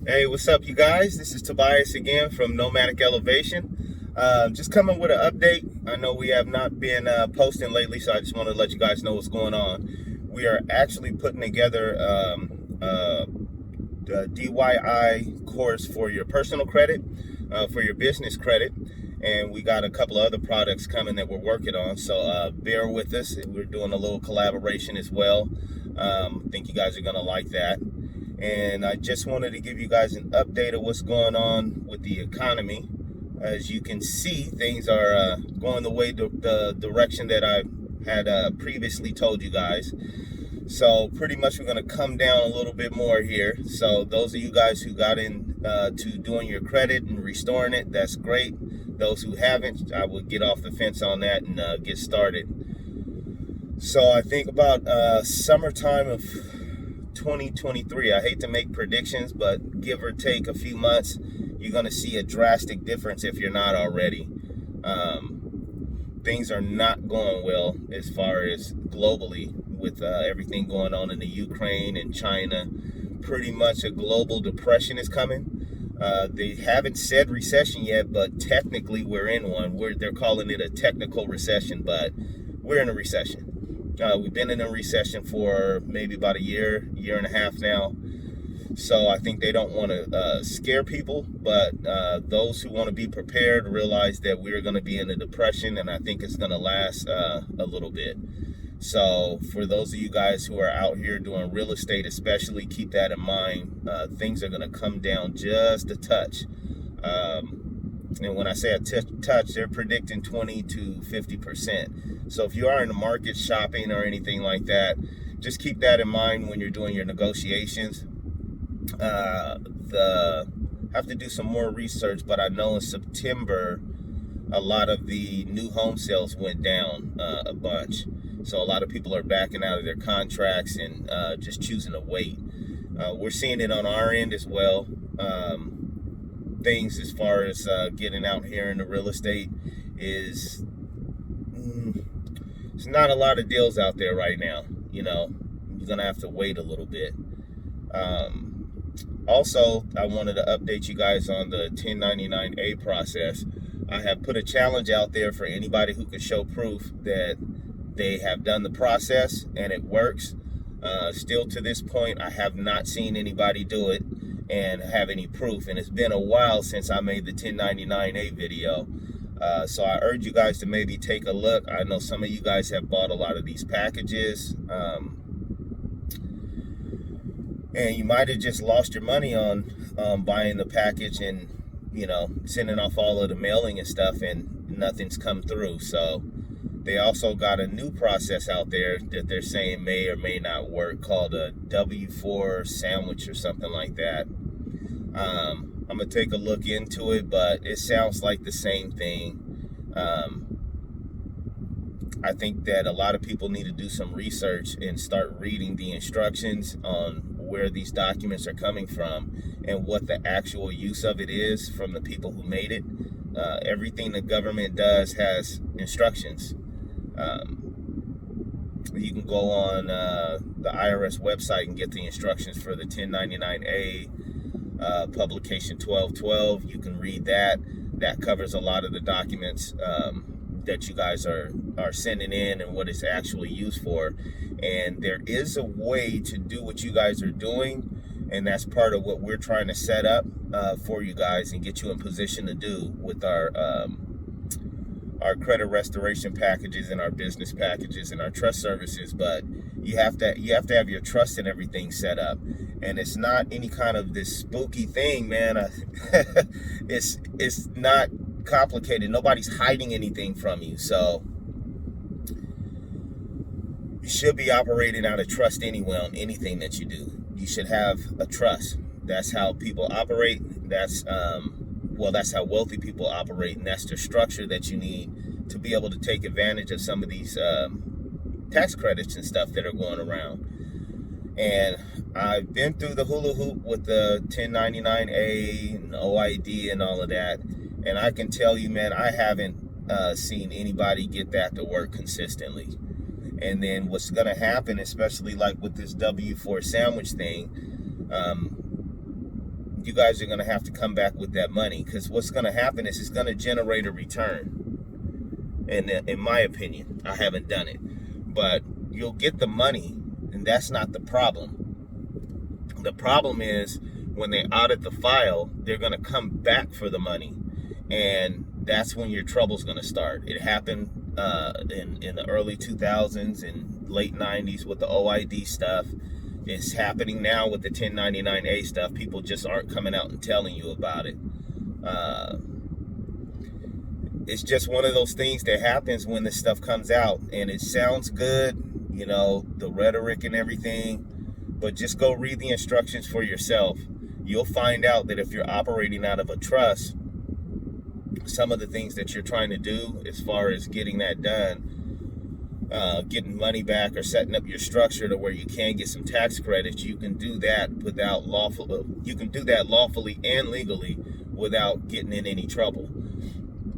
Hey, what's up, you guys? This is Tobias again from Noematic Elevation. Just coming with an update. I know we have not been posting lately, so I just want to let you guys know what's going on. We are actually putting together the DIY course for your personal credit, for your business credit, and we got a couple of other products coming that we're working on. So bear with us. We're doing a little collaboration as well. I think you guys are going to like that. And I just wanted to give you guys an update of what's going on with the economy. As you can see, things are going the direction that I had previously told you guys. So pretty much we're going to come down a little bit more here. So those of you guys who got in to doing your credit and restoring it, that's great. Those who haven't, I would get off the fence on that and get started. So I think about summertime of 2023. I hate to make predictions, but give or take a few months, you're going to see a drastic difference if you're not already. Things are not going well as far as globally with everything going on in the Ukraine and China. Pretty much a global depression is coming. They haven't said recession yet, but technically we're in one. They're calling it a technical recession, but we're in a recession. We've been in a recession for maybe about a year and a half now. So I think they don't want to scare people, but those who want to be prepared realize that we're going to be in a depression, and I think it's going to last a little bit. So for those of you guys who are out here doing real estate, especially, keep that in mind. Things are going to come down just a touch. And when I say a touch, they're predicting 20 to 50%. So if you are in the market shopping or anything like that, just keep that in mind when you're doing your negotiations. Have to do some more research, but I know in September, a lot of the new home sales went down a bunch. So a lot of people are backing out of their contracts and just choosing to wait. We're seeing it on our end as well. Things as far as getting out here in the real estate is it's not a lot of deals out there right now. You're gonna have to wait a little bit. Also, I wanted to update you guys on the 1099A process. I have put a challenge out there for anybody who can show proof that they have done the process and it works. Still to this point, I have not seen anybody do it and have any proof, and it's been a while since I made the 1099A video. So I urge you guys to maybe take a look. I know some of you guys have bought a lot of these packages, and you might have just lost your money on buying the package and sending off all of the mailing and stuff, and nothing's come through. So they also got a new process out there that they're saying may or may not work, called a W4 sandwich or something like that. I'm gonna take a look into it, but it sounds like the same thing. I think that a lot of people need to do some research and start reading the instructions on where these documents are coming from and what the actual use of it is from the people who made it. Everything the government does has instructions. You can go on the IRS website and get the instructions for the 1099A publication 1212. You can read that. That covers a lot of the documents that you guys are sending in and what it's actually used for. And there is a way to do what you guys are doing, and that's part of what we're trying to set up for you guys and get you in position to do with our credit restoration packages and our business packages and our trust services. But you have to have your trust and everything set up, and it's not any kind of this spooky thing, man. It's not complicated. Nobody's hiding anything from you, so you should be operating out of trust anyway on anything that you do. You should have a trust. That's how people operate. That's how wealthy people operate, and that's the structure that you need to be able to take advantage of some of these tax credits and stuff that are going around. And I've been through the hula hoop with the 1099A and OID and all of that, and I can tell you, man, I haven't seen anybody get that to work consistently. And then what's going to happen, especially like with this W4 sandwich thing, you guys are going to have to come back with that money, because what's going to happen is it's going to generate a return. And in my opinion, I haven't done it, but you'll get the money, and that's not the problem. The problem is when they audit the file, they're going to come back for the money, and that's when your trouble's going to start. It happened in the early 2000s and late 90s with the OID stuff. It's happening now with the 1099A stuff. People just aren't coming out and telling you about it. It's just one of those things that happens when this stuff comes out, and it sounds good, you know, the rhetoric and everything, but just go read the instructions for yourself. You'll find out that if you're operating out of a trust, some of the things that you're trying to do as far as getting that done, getting money back or setting up your structure to where you can get some tax credits, you can do that you can do that lawfully and legally without getting in any trouble.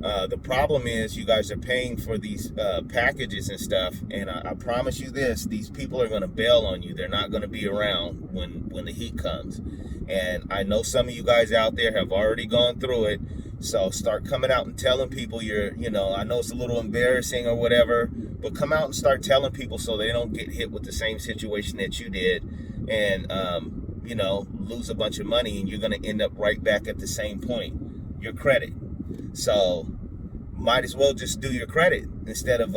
The problem is you guys are paying for these packages and stuff, and I promise you this, these people are going to bail on you. They're not going to be around when the heat comes. And I know some of you guys out there have already gone through it, so start coming out and telling people you know, I know it's a little embarrassing or whatever, but come out and start telling people so they don't get hit with the same situation that you did and, you know, lose a bunch of money, and you're going to end up right back at the same point, your credit. So might as well just do your credit instead of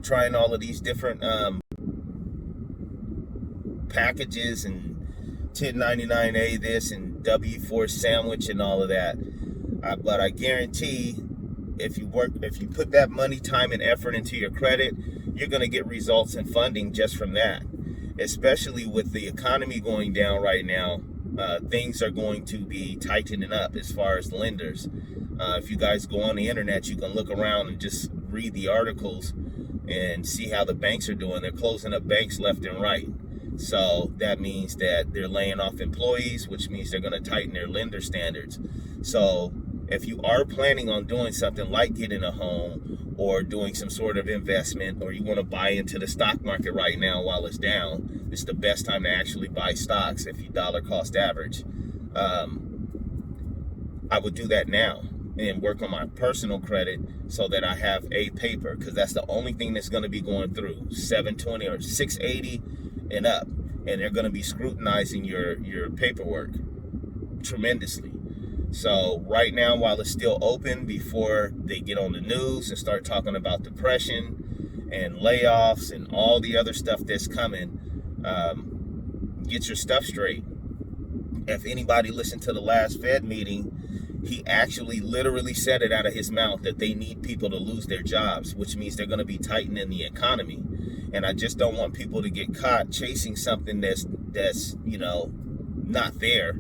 trying all of these different packages and 1099A this and W4 sandwich and all of that. But I guarantee if you put that money, time, and effort into your credit, you're going to get results and funding just from that. Especially with the economy going down right now, things are going to be tightening up as far as lenders. If you guys go on the internet, you can look around and just read the articles and see how the banks are doing. They're closing up banks left and right. So that means that they're laying off employees, which means they're going to tighten their lender standards. So if you are planning on doing something like getting a home or doing some sort of investment, or you want to buy into the stock market right now while it's down, it's the best time to actually buy stocks if you dollar cost average. I would do that now and work on my personal credit so that I have a paper, because that's the only thing that's going to be going through 720 or 680 and up, and they're going to be scrutinizing your paperwork tremendously. So right now, while it's still open, before they get on the news and start talking about depression and layoffs and all the other stuff that's coming, get your stuff straight. If anybody listened to the last Fed meeting, he actually literally said it out of his mouth that they need people to lose their jobs, which means they're going to be tightening the economy. And I just don't want people to get caught chasing something that's you know, not there.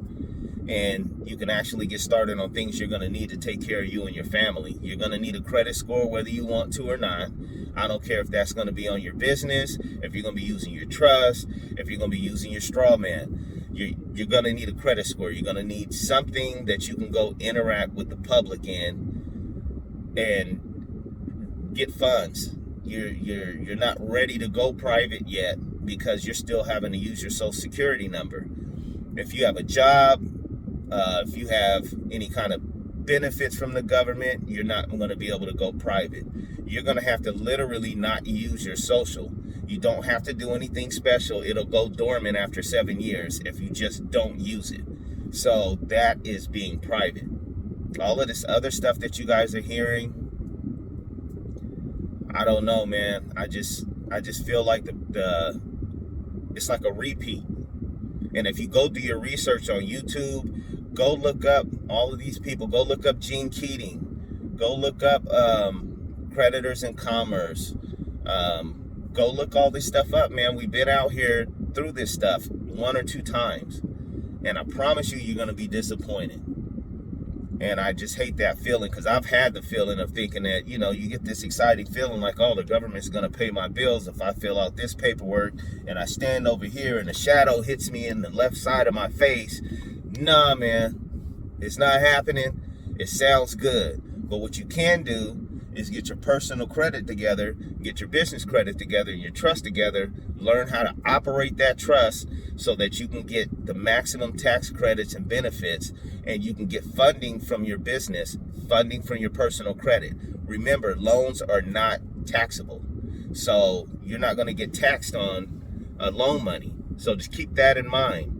And you can actually get started on things you're going to need to take care of you and your family. You're going to need a credit score whether you want to or not. I don't care if that's going to be on your business, if you're going to be using your trust, if you're going to be using your straw man. You're going to need a credit score. You're going to need something that you can go interact with the public in and get funds. You're not ready to go private yet because you're still having to use your social security number. If you have a job, if you have any kind of benefits from the government, you're not going to be able to go private. You're going to have to literally not use your social. You don't have to do anything special. It'll go dormant after 7 years if you just don't use it. So that is being private. All of this other stuff that you guys are hearing, I don't know, man. I just feel like it's like a repeat. And if you go do your research on YouTube, go look up all of these people. Go look up Gene Keating. Go look up Creditors in Commerce. Go look all this stuff up, man. We've been out here through this stuff 1 or 2 times. And I promise you, you're going to be disappointed. And I just hate that feeling, because I've had the feeling of thinking that, you know, you get this exciting feeling like, oh, the government's going to pay my bills if I fill out this paperwork and I stand over here and the shadow hits me in the left side of my face. Nah, man, it's not happening. It sounds good. But what you can do is get your personal credit together, get your business credit together, and your trust together, learn how to operate that trust so that you can get the maximum tax credits and benefits, and you can get funding from your business, funding from your personal credit. Remember, loans are not taxable. So you're not going to get taxed on loan money. So just keep that in mind.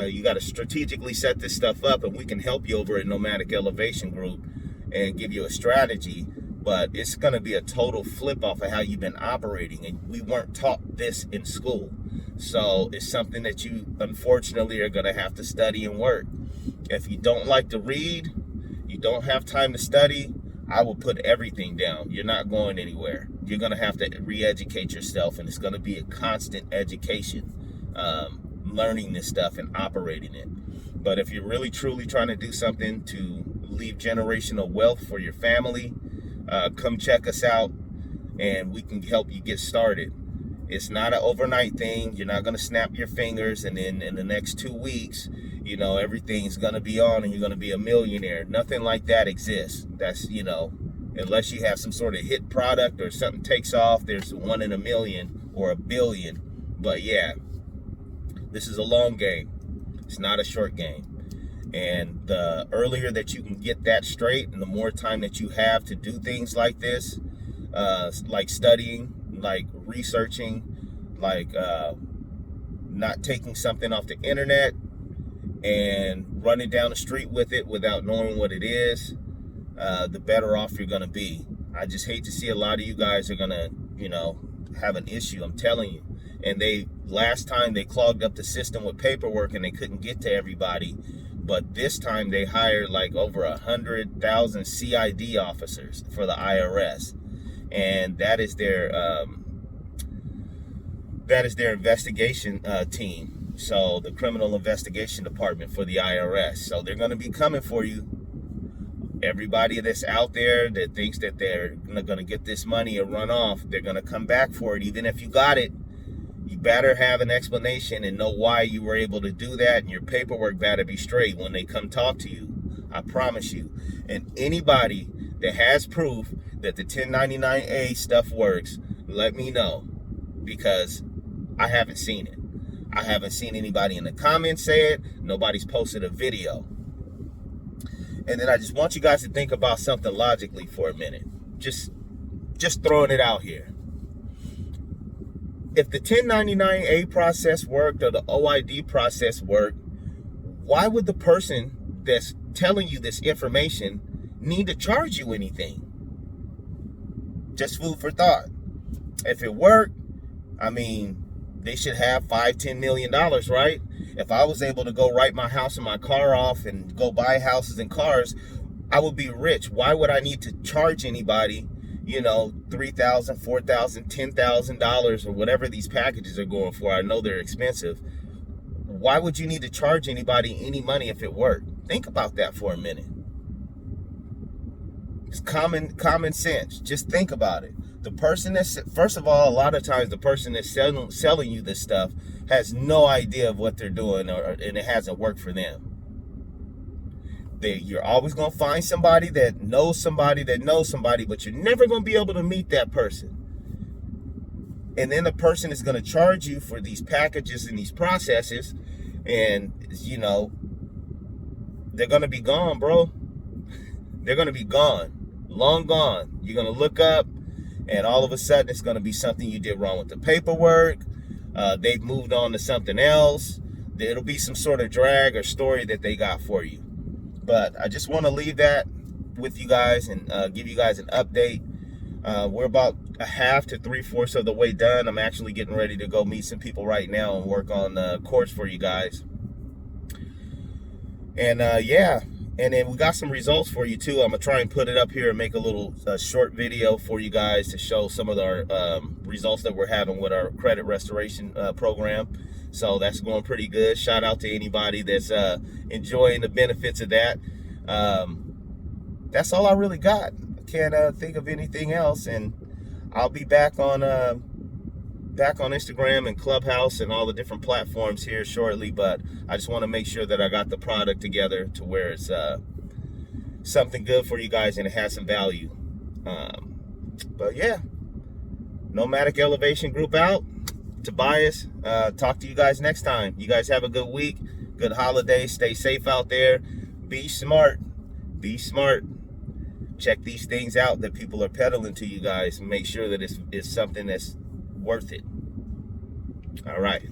You got to strategically set this stuff up, and we can help you over at Noematic Elevation Group and give you a strategy. But it's going to be a total flip off of how you've been operating, and we weren't taught this in school. So it's something that you unfortunately are going to have to study and work. If you don't like to read, you don't have time to study, I will put everything down. You're not going anywhere. You're going to have to re-educate yourself, and it's going to be a constant education, learning this stuff and operating it. But if you're really truly trying to do something to leave generational wealth for your family, come check us out and we can help you get started. It's not an overnight thing. You're not going to snap your fingers and then in the next 2 weeks, everything's going to be on and you're going to be a millionaire. Nothing like that exists. That's, unless you have some sort of hit product or something takes off, there's 1 in a million or a billion. But yeah, this is a long game. It's not a short game. And the earlier that you can get that straight and the more time that you have to do things like this, like studying, like researching, like not taking something off the internet and running down the street with it without knowing what it is, the better off you're going to be. I just hate to see a lot of you guys are going to, have an issue. I'm telling you. And last time they clogged up the system with paperwork and they couldn't get to everybody. But this time they hired like over 100,000 CID officers for the IRS. And that is their investigation team. So the criminal investigation department for the IRS. So they're going to be coming for you. Everybody that's out there that thinks that they're going to get this money or run off, they're going to come back for it. Even if you got it, you better have an explanation and know why you were able to do that, and your paperwork better be straight when they come talk to you. I promise you. And anybody that has proof that the 1099A stuff works, let me know, because I haven't seen it. I haven't seen anybody in the comments say it. Nobody's posted a video. And then I just want you guys to think about something logically for a minute. Just throwing it out here. If the 1099A process worked or the OID process worked, why would the person that's telling you this information need to charge you anything? Just food for thought. If it worked, they should have $5-10 million, right? If I was able to go write my house and my car off and go buy houses and cars, I would be rich. Why would I need to charge anybody, $3,000, $4,000, $10,000 or whatever these packages are going for? I know they're expensive. Why would you need to charge anybody any money if it worked? Think about that for a minute. It's common sense. Just think about it. The person that's, first of all, a lot of times the person that's selling you this stuff has no idea of what they're doing, and it hasn't worked for them. You're always going to find somebody that knows somebody that knows somebody, but you're never going to be able to meet that person. And then the person is going to charge you for these packages and these processes, and, they're going to be gone, bro. They're going to be gone. Long gone. You're going to look up, and all of a sudden it's going to be something you did wrong with the paperwork. They've moved on to something else. It'll be some sort of drag or story that they got for you. But I just want to leave that with you guys and give you guys an update. We're about a half to 3/4 of the way done. I'm actually getting ready to go meet some people right now and work on the course for you guys. And yeah, and then we got some results for you too. I'm gonna try and put it up here and make a little short video for you guys to show some of our results that we're having with our credit restoration program. So that's going pretty good. Shout out to anybody that's enjoying the benefits of that. That's all I really got. I can't think of anything else, and I'll be back on Instagram and Clubhouse and all the different platforms here shortly. But I just want to make sure that I got the product together to where it's something good for you guys and it has some value. But yeah, Noematic Elevation Group out. Tobias, talk to you guys next time. You guys have a good week, good holiday. Stay safe out there. Be smart. Be smart. Check these things out that people are peddling to you guys. Make sure that it's something that's worth it. All right.